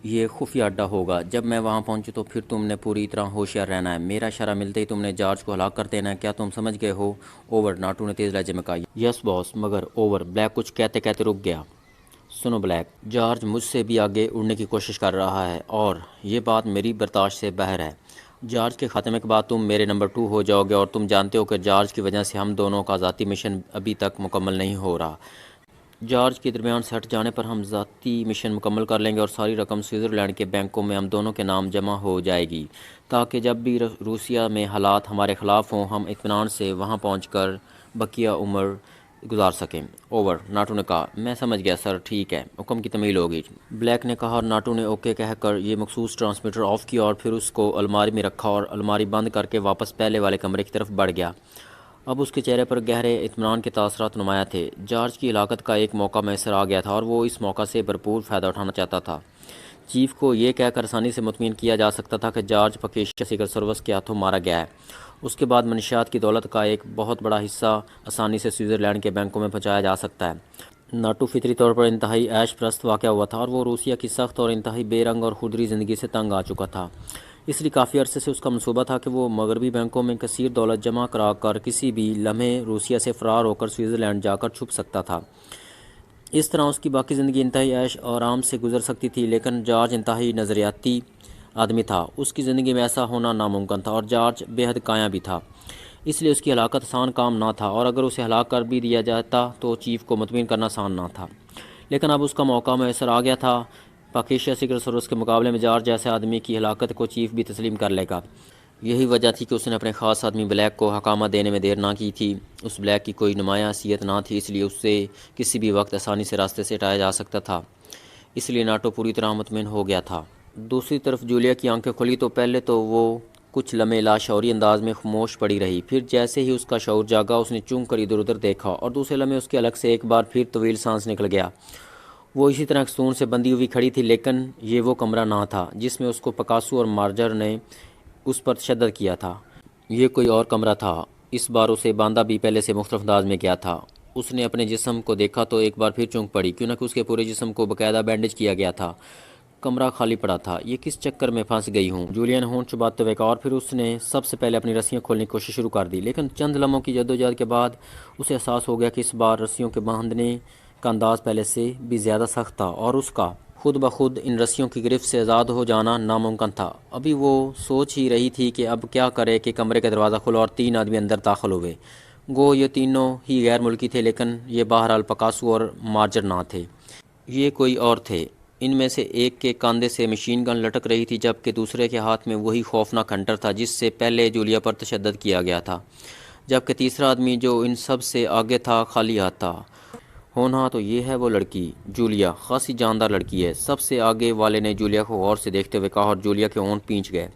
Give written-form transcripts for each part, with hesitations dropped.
ये खुफिया अड्डा होगा। जब मैं वहाँ पहुँचूँ तो फिर तुमने पूरी तरह होशियार रहना है। मेरा इशारा मिलते ही तुमने जॉर्ज को हलाक कर देना है। क्या तुम समझ गए हो? ओवर, नाटू ने तेज़ लहजे में कहा। यस बॉस, मगर ओवर, ब्लैक कुछ कहते कहते रुक गया। सुनो ब्लैक, जॉर्ज मुझसे भी आगे उड़ने की कोशिश कर रहा है और ये बात मेरी बर्दाश्त से बाहर है। जॉर्ज के खात्मे के बाद तुम मेरे नंबर 2 हो जाओगे और तुम जानते हो कि जॉर्ज की वजह से हम दोनों का ज़ाती मिशन अभी तक मुकम्मल नहीं हो रहा। जॉर्ज के दरमियान से हट जाने पर हम ज़ाती मिशन मुकम्मल कर लेंगे और सारी रकम स्विट्ज़रलैंड के बैंकों में हम दोनों के नाम जमा हो जाएगी, ताकि जब भी रूसिया में हालात हमारे ख़िलाफ़ हों हम इत्मीनान से वहाँ पहुँचकर बकिया उम्र गुजार सकें। ओवर, नाटू ने कहा। मैं समझ गया सर, ठीक है, हुक्म की तमील होगी, ब्लैक ने कहा। और नाटू ने ओके कहकर ये मखसूस ट्रांसमीटर ऑफ किया और फिर उसको अलमारी में रखा और अलमारी बंद करके वापस पहले वाले कमरे की तरफ बढ़ गया। अब उसके चेहरे पर गहरे इत्मीनान के तासरात नुमाया थे। जॉर्ज की हिलाकत का एक मौका मैसर आ गया था और वो इस मौका से भरपूर फ़ायदा उठाना चाहता था। चीफ को यह कहकर आसानी से मुतमिन किया जा सकता था कि जॉर्ज पकेशिया सीक्रेट सर्विस के हाथों मारा गया है। उसके बाद मनशियात की दौलत का एक बहुत बड़ा हिस्सा आसानी से स्विट्ज़रलैंड के बैंकों में पहुँचाया जा सकता है। नाटू फितरी तौर पर इंतहाई ऐश प्रस्त वाक़या हुआ था और वो रूसिया की सख्त और इंतहाई बेरंग और खुदरी ज़िंदगी से तंग आ चुका था। इसलिए काफ़ी अरसे से उसका मनसूबा था कि वो मगरबी बैंकों में कसीर दौलत जमा करा कर किसी भी लम्हे रूसिया से फ़रार होकर स्विट्ज़रलैंड जाकर छुप सकता था। इस तरह उसकी बाकी ज़िंदगी इंतहाई ऐश और आराम से गुजर सकती थी। लेकिन जॉर्ज इंतहाई नज़रियाती आदमी था। उसकी ज़िंदगी में ऐसा होना नामुमकिन था और जॉर्ज बेहद काया भी था। इसलिए उसकी हलाकत आसान काम ना था और अगर उसे हलाक कर भी दिया जाता तो चीफ को मुतमिन करना आसान ना था। लेकिन अब उसका मौका मैसर आ गया था। पाकिस्तान सीक्रेट सर्विस के मुकाबले में जॉर्ज जैसे आदमी की हलाकत को चीफ भी तस्लीम कर लेगा। यही वजह थी कि उसने अपने ख़ास आदमी ब्लैक को हकामा देने में देर ना की थी। उस ब्लैक की कोई नुमाया हैसियत ना थी, इसलिए उससे किसी भी वक्त आसानी से रास्ते से हटाया जा सकता था। इसलिए नाटो पूरी तरह मुतमिन हो गया था। दूसरी तरफ जूलिया की आंखें खुली तो पहले तो वो कुछ लम्हे लाशौरी अंदाज में खामोश पड़ी रही। फिर जैसे ही उसका शऊर जागा उसने चूम कर इधर उधर देखा और दूसरे लम्हे उसके अलग से एक बार फिर तवील सांस निकल गया। वो इसी तरह सून से बंधी हुई खड़ी थी, लेकिन ये वो कमरा ना था जिसमें उसको पकासू और मार्जर ने उस पर तशद्दुद किया था। ये कोई और कमरा था। इस बार उसे बांदा भी पहले से मुख्तलिफ अंदाज में किया था। उसने अपने जिस्म को देखा तो एक बार फिर चौंक पड़ी, क्यों न कि उसके पूरे जिस्म को बाकायदा बैंडेज किया गया था। कमरा खाली पड़ा था। ये किस चक्कर में फंस गई हूँ, जूलियन होंठ चुबाते हुए कहा और फिर उसने सबसे पहले अपनी रस्सियाँ खोलने की कोशिश शुरू कर दी। लेकिन चंद लम्हों की जद्दोजहद के बाद उसे एहसास हो गया कि इस बार रस्सियों के बांधने का अंदाज पहले से भी ज़्यादा सख्त था और उसका खुद ब खुद इन रस्सियों की गिरफ्त से आज़ाद हो जाना नामुमकिन था। अभी वो सोच ही रही थी कि अब क्या करे कि कमरे का दरवाज़ा खुला और 3 आदमी अंदर दाखिल हुए। गो ये तीनों ही गैर मुल्की थे, लेकिन ये बहरहाल पकासू और मार्जर ना थे। ये कोई और थे। इनमें से एक के कंधे से मशीन गन लटक रही थी, जबकि दूसरे के हाथ में वही खौफनाक हंटर था जिससे पहले जूलिया पर तशद्दुद किया गया था। जबकि तीसरा आदमी जो इन सब से आगे था खाली हाथ था। होना तो ये है वो लड़की जूलिया, खासी जानदार लड़की है। सबसे आगे वाले ने जूलिया को गौर से देखते हुए कहा और जूलिया के होंठ पींच गए,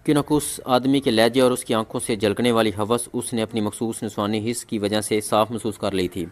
क्योंकि उस आदमी के लहजे और उसकी आंखों से झलकने वाली हवस उसने अपनी मखसूस निस्वानी हिस्स की वजह से साफ महसूस कर ली थी।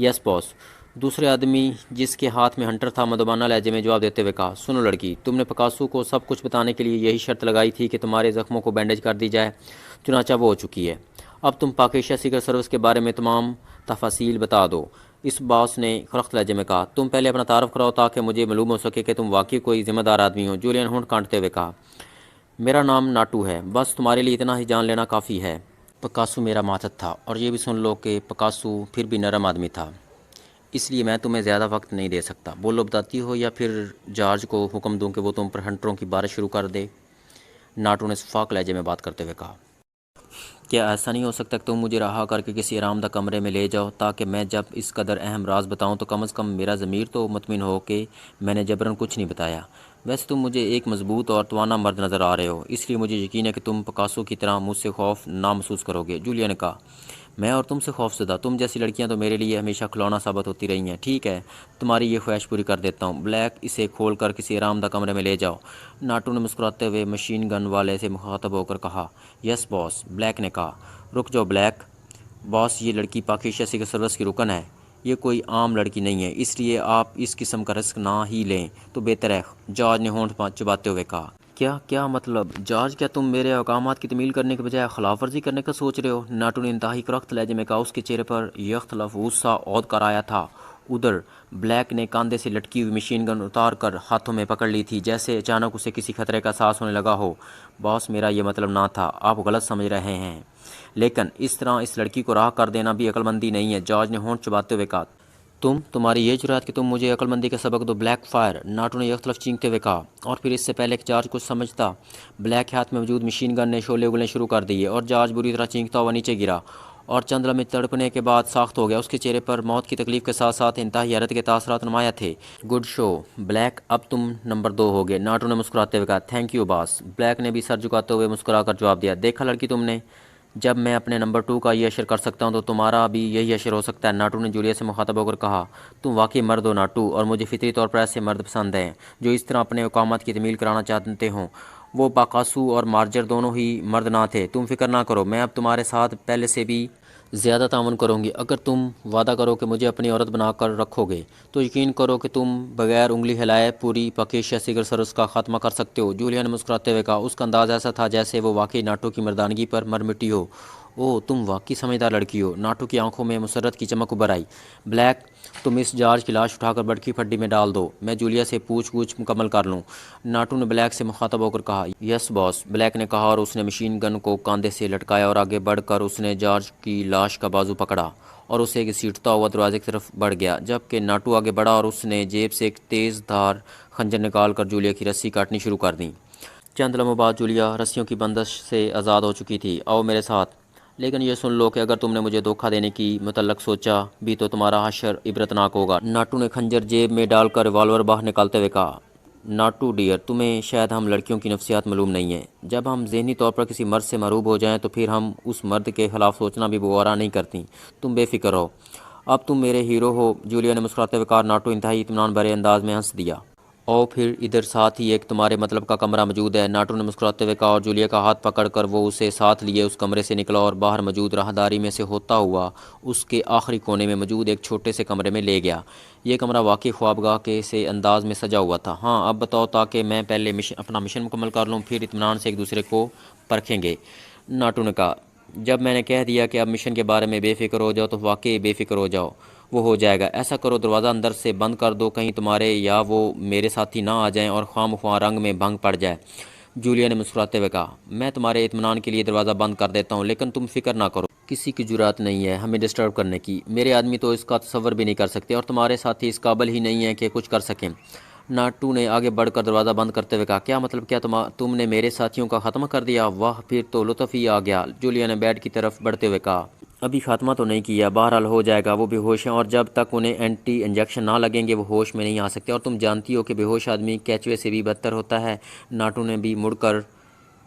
यस बॉस, दूसरे आदमी जिसके हाथ में हंटर था मदबाना लहजे में जवाब देते हुए कहा। सुनो लड़की, तुमने पकासू को सब कुछ बताने के लिए यही शर्त लगाई थी कि तुम्हारे ज़ख्मों को बैंडेज कर दी जाए। चुनाचा वो हो चुकी है। अब तुम पाकिस्तान सीक्रेट सर्विस के बारे में तमाम तफासील बता दो। इस बॉस ने खरख्त लहजे में कहा। तुम पहले अपना तारफ़ कराओ ताकि मुझे मालूम हो सके कि तुम वाकई कोई ज़िम्मेदार आदमी हो। जूलियन होंठ काटते हुए कहा। मेरा नाम नाटू है, बस तुम्हारे लिए इतना ही जान लेना काफ़ी है। पकासू मेरा मातहत था और ये भी सुन लो कि पकासू फिर भी नरम आदमी था, इसलिए मैं तुम्हें ज़्यादा वक्त नहीं दे सकता। बोलो, बताती हो या फिर जॉर्ज को हुक्म दूं कि वो तुम पर हंटरों की बारिश शुरू कर दे? नाटू ने शफाक लहजे में बात करते हुए कहा। क्या ऐसा नहीं हो सकता कि तुम मुझे रहा करके किसी आरामदा कमरे में ले जाओ, ताकि मैं जब इस कदर अहम राज बताऊं तो कम से कम मेरा ज़मीर तो मुतमिन हो कि मैंने जबरन कुछ नहीं बताया। वैसे तुम मुझे एक मजबूत और तवाना मर्द नज़र आ रहे हो, इसलिए मुझे यकीन है कि तुम पकासो की तरह मुझसे खौफ ना महसूस करोगे। जूलिया ने कहा। मैं और तुमसे खौफजदा? तुम जैसी लड़कियां तो मेरे लिए हमेशा खिलौना साबित होती रही हैं। ठीक है, तुम्हारी ये ख्वाहिश पूरी कर देता हूँ। ब्लैक, इसे खोल कर किसी आरामदा कमरे में ले जाओ। नाटू ने मुस्कुराते हुए मशीन गन वाले से मुखातब होकर कहा। यस बॉस, ब्लैक ने कहा। रुक जाओ ब्लैक। बॉस, ये लड़की पाकिस्तान सीक्रेट सर्विस की रुकन है। ये कोई आम लड़की नहीं है, इसलिए आप इस किस्म का रिस्क ना ही लें तो बेहतर है, जॉर्ज ने होंठ चबाते हुए कहा। क्या क्या मतलब जॉर्ज, क्या तुम मेरे अहकामात की तमील करने के बजाय खिलाफ वर्जी करने का सोच रहे हो? नाटू ने इंतहाई करख्त लहजे में कहा। उसके चेहरे पर यह इख्तलाफ गुस्सा औद कर आया था। उधर ब्लैक ने कंधे से लटकी हुई मशीन गन उतार कर हाथों में पकड़ ली थी, जैसे अचानक उसे किसी खतरे का एहसास होने लगा हो। बॉस, मेरा ये मतलब ना था, आप गलत समझ रहे हैं। लेकिन इस तरह इस लड़की को राह कर देना भी अक्लमंदी नहीं है, जॉर्ज ने होंठ चबाते हुए कहा। तुम्हारी ये जुर्रत कि तुम मुझे अक्लमंदी का सबक दो ब्लैक फायर, नाटू ने यकतलफ चीखते हुए कहा। और फिर इससे पहले कि जॉर्ज कुछ समझता, ब्लैक के हाथ में मौजूद मशीन गन ने शोले उगलने शुरू कर दिए और जॉर्ज बुरी तरह चीखता हुआ नीचे गिरा और चंद लम्हे तड़पने के बाद साख्त हो गया। उसके चेहरे पर मौत की तकलीफ के साथ साथ इंतहाई हैरत के तासरात नुमाया थे। गुड शो ब्लैक, अब तुम नंबर 2 हो गए, नाटू ने मुस्कुराते हुए कहा। थैंक यू बॉस, ब्लैक ने भी सर झुकाते हुए मुस्कुराकर जवाब दिया। देखा लड़की तुमने, जब मैं अपने नंबर 2 का ये अशर कर सकता हूँ तो तुम्हारा भी यही अशर हो सकता है, नाटू ने जूलिया से मुखातब होकर कहा। तुम वाकई मर्द हो नाटू, और मुझे फितरी तौर पर ऐसे मर्द पसंद हैं जो इस तरह अपने औकामात की तमील कराना चाहते हों। वो बाकासू और मार्जर दोनों ही मर्द ना थे। तुम फिक्र ना करो, मैं अब तुम्हारे साथ पहले से भी ज़्यादा ताउन करूँगी। अगर तुम वादा करो कि मुझे अपनी औरत बनाकर रखोगे तो यकीन करो कि तुम बगैर उंगली हिलाए पूरी पकेशिया सिगर सर्विस का खात्मा कर सकते हो, जूलिया ने मुस्कुराते हुए कहा। उसका अंदाज़ ऐसा था जैसे वो वाकई नाटो की मर्दानगी पर मर मिटी हो। ओह, तुम वाकई समझदार लड़की हो, नाटो की आंखों में मुसर्रत की चमक उभर आई। ब्लैक, तुम इस जॉर्ज की लाश उठाकर बड़की फड्डी में डाल दो, मैं जूलिया से पूछ मुकम्मल कर लूँ, नाटू ने ब्लैक से मुखातब होकर कहा। यस बॉस, ब्लैक ने कहा और उसने मशीन गन को कंधे से लटकाया और आगे बढ़कर उसने जॉर्ज की लाश का बाजू पकड़ा और उसे घसीटता हुआ दरवाजे की तरफ बढ़ गया, जबकि नाटू आगे बढ़ा और उसने जेब से एक तेज़ धार खंजर निकाल कर जूलिया की रस्सी काटनी शुरू कर दी। चंद लम्हों बाद जूलिया रस्सियों की बंदिश से आज़ाद हो चुकी थी। आओ मेरे साथ, लेकिन ये सुन लो कि अगर तुमने मुझे धोखा देने की मुतल्लक सोचा भी तो तुम्हारा हशर इबरतनाक होगा, नाटू ने खंजर जेब में डालकर रिवॉल्वर बाहर निकालते हुए कहा। नाटू डियर, तुम्हें शायद हम लड़कियों की नफ्सियात मालूम नहीं है। जब हम ज़हनी तौर पर किसी मर्द से मरूब हो जाएं तो फिर हम उस मर्द के ख़िलाफ़ सोचना भी गवारा नहीं करती। तुम बेफिक्र हो, अब तुम मेरे हीरो हो, जूलिया ने मुस्कुराते हुए कहा। नाटू इंतहाई इत्मीनान भरे अंदाज में हंस दिया। और फिर इधर साथ ही एक तुम्हारे मतलब का कमरा मौजूद है, नाटू ने मुस्कुराते हुए कहा और जूलिया का हाथ पकड़कर वो उसे साथ लिए उस कमरे से निकला और बाहर मौजूद राहदारी में से होता हुआ उसके आखिरी कोने में मौजूद एक छोटे से कमरे में ले गया। ये कमरा वाकई ख्वाबगाह के से अंदाज में सजा हुआ था। हाँ, अब बताओ, ताकि मैं पहले अपना मिशन मुकम्मल कर लूँ, फिर इत्मीनान से एक दूसरे को परखेंगे, नाटू ने कहा। जब मैंने कह दिया कि अब मिशन के बारे में बेफिक्र हो जाओ तो वाकई बेफिक्र हो जाओ, वो हो जाएगा। ऐसा करो, दरवाज़ा अंदर से बंद कर दो, कहीं तुम्हारे या वो मेरे साथी ना आ जाएं और ख्वाम रंग में भंग पड़ जाए, जूलिया ने मुस्कुराते हुए कहा। मैं तुम्हारे इत्मीनान के लिए दरवाज़ा बंद कर देता हूँ, लेकिन तुम फिक्र ना करो, किसी की जुरात नहीं है हमें डिस्टर्ब करने की। मेरे आदमी तो इसका तसव्वुर भी नहीं कर सकते और तुम्हारे साथी इस काबिल ही नहीं है कि कुछ कर सकें, नाटू ने आगे बढ़कर दरवाज़ा बंद करते हुए कहा। क्या मतलब, क्या तुमने मेरे साथियों का ख़त्म कर दिया? वाह, फिर तो लुत्फ़ ही आ गया, जूलिया ने बेड की तरफ बढ़ते हुए कहा। अभी खात्मा तो नहीं किया, बहरहाल हो जाएगा। वो बेहोश हैं और जब तक उन्हें एंटी इंजेक्शन ना लगेंगे वो होश में नहीं आ सकते, और तुम जानती हो कि बेहोश आदमी केचुए से भी बदतर होता है, नाटू ने भी मुड़कर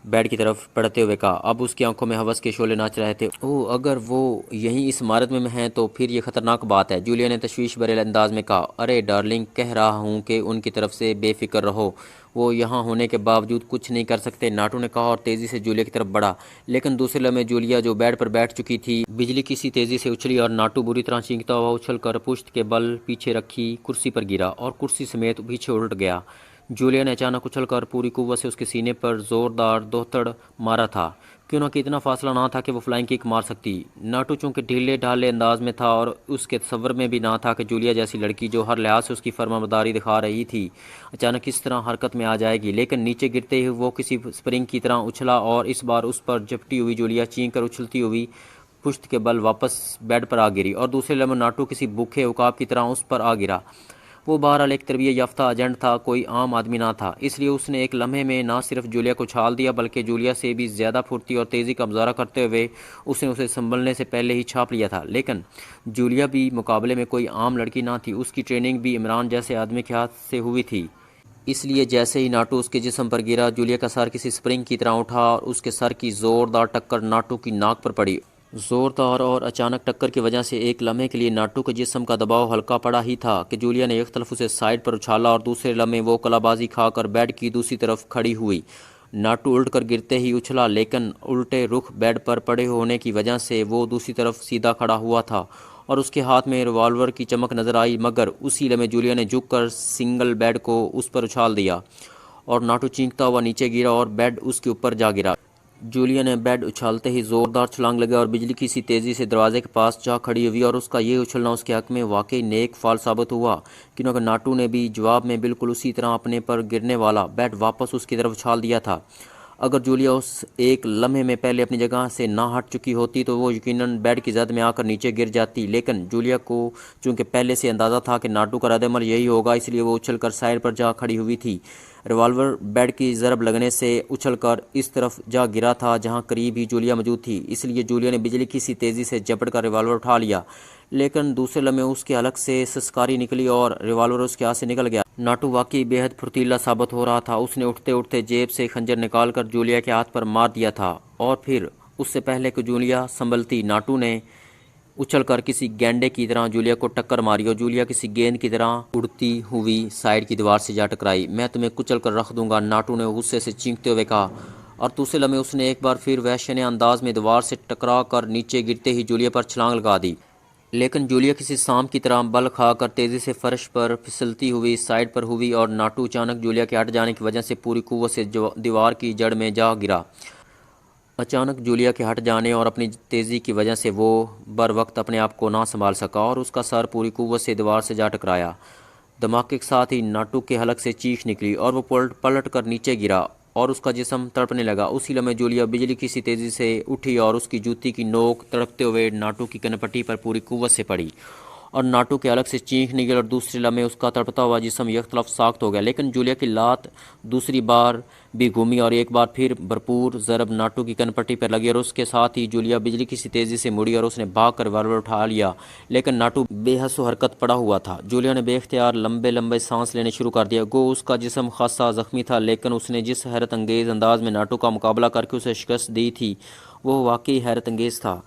बेड की तरफ बढ़ते हुए कहा। अब उसकी आंखों में हवस के शोले नाच रहे थे। ओह, अगर वो यहीं इस इमारत में हैं तो फिर ये खतरनाक बात है, जूलिया ने तशवीश भरे अंदाज में कहा। अरे डार्लिंग, कह रहा हूँ कि उनकी तरफ से बेफिक्र रहो, वो यहाँ होने के बावजूद कुछ नहीं कर सकते, नाटू ने कहा और तेज़ी से जूलिया की तरफ बढ़ा। लेकिन दूसरे लम्हे जूलिया जो बेड पर बैठ चुकी थी बिजली किसी तेज़ी से उछली और नाटू बुरी तरह चीखता हुआ उछल कर पुश्त के बल पीछे रखी कुर्सी पर गिरा और कुर्सी समेत पीछे उलट गया। जूलिया ने अचानक उछलकर पूरी कुव्वत से उसके सीने पर जोरदार दोहतड़ मारा था, क्यों कि इतना फासला ना था कि वो फ्लाइंग किक मार सकती। नाटू चूंकि ढीले ढाले अंदाज में था और उसके तसव्वुर में भी ना था कि जूलिया जैसी लड़की जो हर लिहाज से उसकी फर्माबरदारी दिखा रही थी अचानक इस तरह हरकत में आ जाएगी। लेकिन नीचे गिरते ही वो किसी स्प्रिंग की तरह उछला और इस बार उस पर झपटी हुई जूलिया चीख कर उछलती हुई पुश्त के बल वापस बेड पर आ गिरी और दूसरे लम्हे नाटू किसी भूखे उकाब की तरह उस पर आ गिरा। वो बहरहाल एक तरबियत याफ्ता एजेंट था, कोई आम आदमी ना था, इसलिए उसने एक लम्हे में ना सिर्फ जूलिया को छाल दिया बल्कि जूलिया से भी ज़्यादा फुर्ती और तेज़ी का मुजाहरा करते हुए उसने उसे संभलने से पहले ही छाप लिया था। लेकिन जूलिया भी मुकाबले में कोई आम लड़की ना थी, उसकी ट्रेनिंग भी इमरान जैसे आदमी के हाथ से हुई थी। इसलिए जैसे ही नाटू उसके जिस्म पर गिरा, जूलिया का सर किसी स्प्रिंग की तरह उठा और उसके सर की ज़ोरदार टक्कर नाटू की नाक पर पड़ी। ज़ोरदार और अचानक टक्कर की वजह से एक लम्हे के लिए नाटू के जिस्म का दबाव हल्का पड़ा ही था कि जूलिया ने एक तरफ उसे साइड पर उछाला और दूसरे लम्हे वो कलाबाजी खाकर बेड की दूसरी तरफ खड़ी हुई। नाटू उल्ट कर गिरते ही उछला, लेकिन उल्टे रुख बेड पर पड़े होने की वजह से वो दूसरी तरफ सीधा खड़ा हुआ था और उसके हाथ में रिवॉल्वर की चमक नजर आई। मगर उसी लम्हे जूलिया ने झुककर सिंगल बेड को उस पर उछाल दिया और नाटू चीखता हुआ नीचे गिरा और बेड उसके ऊपर जा गिरा। जूलिया ने बेड उछालते ही जोरदार छलांग लगा और बिजली की सी तेजी से दरवाजे के पास जा खड़ी हुई और उसका ये उछलना उसके हक में वाकई नेक फाल साबित हुआ, क्योंकि नाटू ने भी जवाब में बिल्कुल उसी तरह अपने पर गिरने वाला बेड वापस उसकी तरफ उछाल दिया था। अगर जूलिया उस एक लम्हे में पहले अपनी जगह से ना हट चुकी होती तो वो यकीनन बेड की जद में आकर नीचे गिर जाती, लेकिन जूलिया को चूंकि पहले से अंदाज़ा था कि नाटू का रद्दअमल यही होगा, इसलिए वो उछलकर साइड पर जा खड़ी हुई थी। रिवॉल्वर बेड की ज़रब लगने से उछलकर इस तरफ जा गिरा था जहां करीब ही जूलिया मौजूद थी, इसलिए जूलिया ने बिजली की सी तेज़ी से झपट कर रिवॉल्वर उठा लिया, लेकिन दूसरे लम्हे उसके हलक से सस्कारी निकली और रिवॉल्वर उसके हाथ से निकल गया। नाटू वाकई बेहद फुर्तीला साबित हो रहा था। उसने उठते उठते जेब से खंजर निकालकर जूलिया के हाथ पर मार दिया था और फिर उससे पहले कि जूलिया संभलती, नाटू ने उछलकर किसी गेंडे की तरह जूलिया को टक्कर मारी और जूलिया किसी गेंद की तरह उड़ती हुई साइड की दीवार से जा टकराई। मैं तुम्हें कुचल कर रख दूंगा, नाटू ने गुस्से से चीखते हुए कहा और दूसरे लम्हे उसने एक बार फिर वहशने अंदाज में दीवार से टकरा कर नीचे गिरते ही जूलिया पर छलांग लगा दी। लेकिन जूलिया किसी सांप की तरह बल खाकर तेजी से फर्श पर फिसलती हुई साइड पर हुई और नाटू अचानक जूलिया के हट जाने की वजह से पूरी कुव्वत से दीवार की जड़ में जा गिरा। अचानक जूलिया के हट जाने और अपनी तेज़ी की वजह से वो बर वक्त अपने आप को ना संभाल सका और उसका सर पूरी कुव्वत से दीवार से जा टकराया। धमाके के साथ ही नाटू के हलक से चीख निकली और वो पलट कर नीचे गिरा और उसका जिस्म तड़पने लगा। उसी लम्हे जूलिया बिजली की सी तेज़ी से उठी और उसकी जूती की नोक तड़पते हुए नाटू की कनपट्टी पर पूरी कुव्वत से पड़ी और नाटू के अलग से चीख निकली और दूसरे लम्हे उसका तड़पता हुआ जिस्म यकतरफ साख्त हो गया। लेकिन जूलिया की लात दूसरी बार भी घूमी और एक बार फिर भरपूर ज़रब नाटू की कनपट्टी पर लगी और उसके साथ ही जूलिया बिजली की सी तेज़ी से मुड़ी और उसने भाग कर रिवॉल्वर उठा लिया, लेकिन नाटू बेहस हरकत पड़ा हुआ था। जूलिया ने बेख्तियार लंबे लंबे सांस लेने शुरू कर दिया। गो उसका जिस्म खासा जख्मी था, लेकिन उसने जिस हैरत अंगेज़ अंदाज में नाटू का मुकाबला करके उसे शिकस्त दी थी वो वाकई हैरत अंगेज़ था।